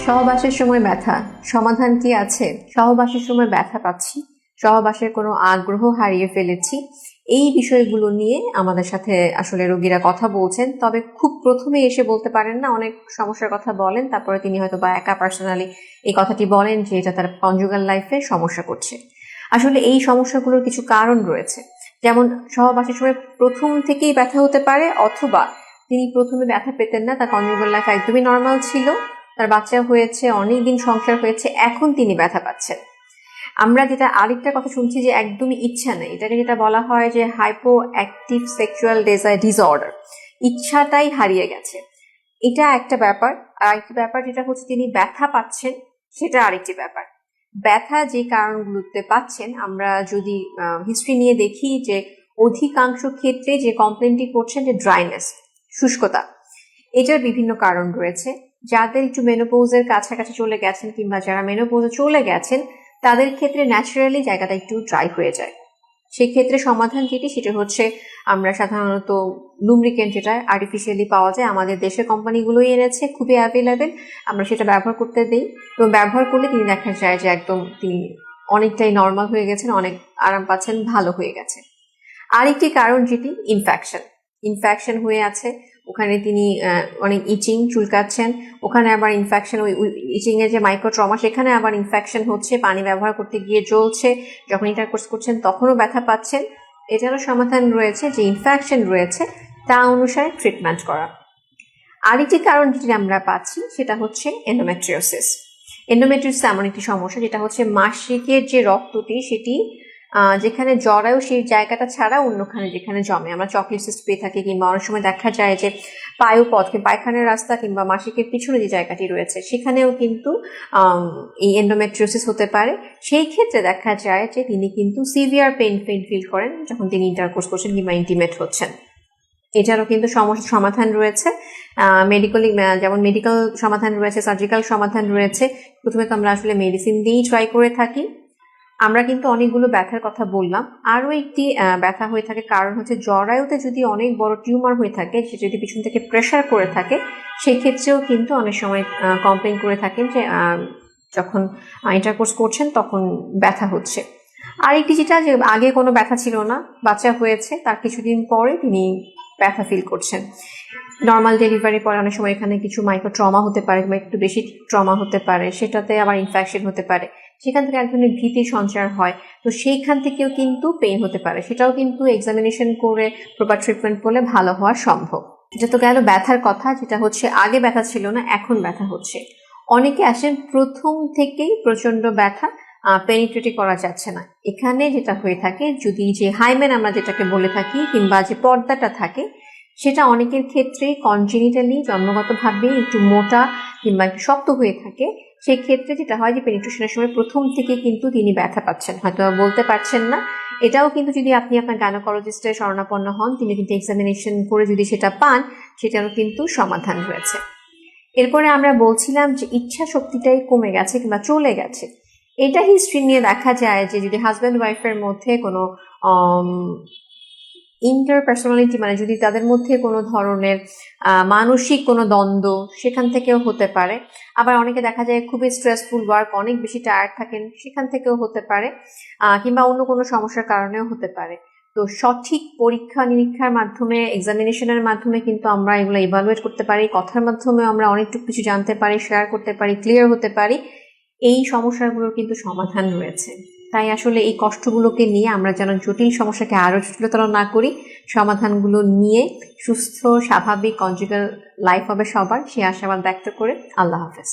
সহবাসের সময় ব্যথা, সমাধান কি আছে? সহবাসের সময় ব্যথা পাচ্ছি, সহবাসের কোনো আগ্রহ হারিয়ে ফেলেছি, এই বিষয়গুলো নিয়ে আমাদের সাথে আসলে রোগীরা কথা বলছেন। তবে খুব প্রথমে এসে বলতে পারেন না, অনেক সমস্যার কথা বলেন, তারপরে তিনি হয়তো বা একা পার্সোনালি এই কথাটি বলেন যে এটা তার কনজুগাল লাইফে সমস্যা করছে। আসলে এই সমস্যাগুলোর কিছু কারণ রয়েছে, যেমন সহবাসের সময় প্রথম থেকেই ব্যথা হতে পারে, অথবা তিনি প্রথমে ব্যথা পেতেন না, তার কনজুগাল লাইফ একদমই নর্মাল ছিল, তার বাচ্চা হয়েছে, অনেকদিন সংসার হয়েছে, এখন তিনি ব্যথা পাচ্ছেন। আমরা যেটা আরেকটা কথা শুনছি যে একদমই ইচ্ছা নেই, এটাকে যেটা বলা হয় যে hypoactive sexual desire disorder, ইচ্ছাটাই হারিয়ে গেছে, এটা একটা ব্যাপার। আর আরেকটি ব্যাপার যেটা হচ্ছে তিনি ব্যথা পাচ্ছেন, সেটা আরেকটি ব্যাপার। ব্যথা যে কারণগুলোতে পাচ্ছেন, আমরা যদি হিস্ট্রি নিয়ে দেখি যে অধিকাংশ ক্ষেত্রে যে কমপ্লেনটি করছেন যে ড্রাইনেস, শুষ্কতা, এটার বিভিন্ন কারণ রয়েছে। যাদের একটু মেনোপোজের কাছাকাছি চলে গেছেন কিংবা যারা মেনোপোজে চলে গেছেন, তাদের ক্ষেত্রে ন্যাচারালি জায়গাটা একটু ড্রাই হয়ে যায়। সেই ক্ষেত্রে সমাধান যেটি, সেটা হচ্ছে আমরা সাধারণত লুব্রিকেন্ট, যেটা আর্টিফিশিয়ালি পাওয়া যায়, আমাদের দেশের কোম্পানিগুলোই এনেছে, খুবই অ্যাভেলেবেল, আমরা সেটা ব্যবহার করতে দিই। এবং ব্যবহার করলে তিনি দেখা যায় যে একদম তিনি অনেকটাই নর্মাল হয়ে গেছেন, অনেক আরাম পাচ্ছেন, ভালো হয়ে গেছে। আরেকটি কারণ যেটি ইনফেকশন হয়ে আছে, ওখানে তিনি অনেক ইচিং, চুলকাচ্ছেন, ওখানে আবার ইনফেকশন, ওই ইচিং এর যে মাইক্রোট্রমা, সেখানে আবার ইনফেকশন হচ্ছে, পানি ব্যবহার করতে গিয়ে জ্বলছে, যখন ইন্টারকোর্স করছেন তখনও ব্যথা পাচ্ছেন। এটারও সমাধান রয়েছে, যে ইনফেকশন রয়েছে তা অনুসারে ট্রিটমেন্ট করা। আরেকটি কারণ যেটি আমরা পাচ্ছি সেটা হচ্ছে এন্ডোমেট্রিওসিস। এন্ডোমেট্রিওসিস এমন একটি সমস্যা যেটা হচ্ছে মাসিকের যে রক্তটি, সেটি যেখানে জরায়ু, সেই জায়গাটা ছাড়া অন্যখানে যেখানে জমে, আমরা চকলেট সিস্ট পেয়ে থাকি, কিংবা অনেক সময় দেখা যায় যে পায়ুপথ, পায়খানার রাস্তা কিংবা মাসিকের পিছনে যে জায়গাটি রয়েছে, সেখানেও কিন্তু এই এন্ডোমেট্রিওসিস হতে পারে। সেই ক্ষেত্রে দেখা যায় যে তিনি কিন্তু সিভিয়ার পেইন ফিল করেন যখন তিনি ইন্টারকোর্স করছেন কিংবা ইন্টিমেট হচ্ছেন। এটারও কিন্তু সমস্যার সমাধান রয়েছে, যেমন মেডিকেল সমাধান রয়েছে, সার্জিক্যাল সমাধান রয়েছে। প্রথমে তো আমরা আসলে মেডিসিন দিয়েই ট্রাই করে থাকি। আমরা কিন্তু অনেকগুলো ব্যথার কথা বললাম। আরও একটি ব্যথা হয়ে থাকে, কারণ হচ্ছে জরায়ুতে যদি অনেক বড় টিউমার হয়ে থাকে, সে যদি পিছন থেকে প্রেশার করে থাকে, সেই ক্ষেত্রেও কিন্তু অনেক সময় কমপ্লেন করে থাকেন যে যখন ইন্টারকোর্স করছেন তখন ব্যথা হচ্ছে। আরেকটি যেটা, যে আগে কোনো ব্যথা ছিল না, বাচ্চা হয়েছে, তার কিছুদিন পরে তিনি ব্যথা ফিল করছেন। নর্মাল ডেলিভারির পরে অনেক সময় এখানে কিছু মাইক্রো ট্রমা হতে পারে, কিংবা একটু বেশি ট্রমা হতে পারে, সেটাতে আবার ইনফেকশন হতে পারে, সেখান থেকে এক ধরনের ভীতি সঞ্চার হয়, তো সেইখান থেকেও কিন্তু পেইন হতে পারে। সেটাও কিন্তু এক্সামিনেশন করে প্রপার ট্রিটমেন্ট করলে ভালো হওয়া সম্ভব। এটা তো গেল ব্যথার কথা, যেটা হচ্ছে আগে ব্যথা ছিল না, এখন ব্যথা হচ্ছে। অনেকে আসেন প্রথম থেকেই প্রচন্ড ব্যথা, পেনিট্রেটই করা যাচ্ছে না। এখানে যেটা হয়ে থাকে, যদি যে হাইমেন আমরা যেটাকে বলে থাকি, কিংবা যে পর্দাটা থাকে, সেটা অনেকের ক্ষেত্রে কনজেনিটালি, জন্মগতভাবে একটু মোটা কিংবা একটু শক্ত হয়ে থাকে। সেই ক্ষেত্রে যেটা হয় যে পেনিট্রেশনের সময় প্রথম থেকে কিন্তু তিনি ব্যথা পাচ্ছেন, হয়তো বলতে পারছেন না। এটাও কিন্তু যদি আপনি আপনার গাইনোকোলজিস্টের শরণাপন্ন হন, তিনি কিন্তু এক্সামিনেশন করে যদি সেটা পান, সেটারও কিন্তু সমাধান রয়েছে। এরপরে আমরা বলছিলাম যে ইচ্ছা শক্তিটাই কমে গেছে কিংবা চলে গেছে। এটা হিস্ট্রি নিয়ে দেখা যায় যে যদি হাজব্যান্ড ওয়াইফের মধ্যে কোনো ইন্টারপার্সোনালিটি, মানে যদি তাদের মধ্যে কোনো ধরনের মানসিক কোনো দ্বন্দ্ব, সেখান থেকেও হতে পারে। আবার অনেকে দেখা যায় খুবই স্ট্রেসফুল ওয়ার্ক, অনেক বেশি টায়ার্ড থাকেন, সেখান থেকেও হতে পারে, কিংবা অন্য কোনো সমস্যার কারণেও হতে পারে। তো সঠিক পরীক্ষা নিরীক্ষার মাধ্যমে, এক্সামিনেশনের মাধ্যমে কিন্তু আমরা এগুলো ইভালুয়েট করতে পারি, কথার মাধ্যমে আমরা অনেকটুকু কিছু জানতে পারি, শেয়ার করতে পারি, ক্লিয়ার হতে পারি। এই সমস্যাগুলোর কিন্তু সমাধান রয়েছে। তাই আসলে এই কষ্টগুলোকে নিয়ে আমরা যেন জটিল সমস্যাকে আরো জটিলতর না করি, সমাধানগুলো নিয়ে সুস্থ স্বাভাবিক কনজুগাল লাইফ হবে সবার, সে আশাবাদ ব্যক্ত করে আল্লাহ হাফেজ।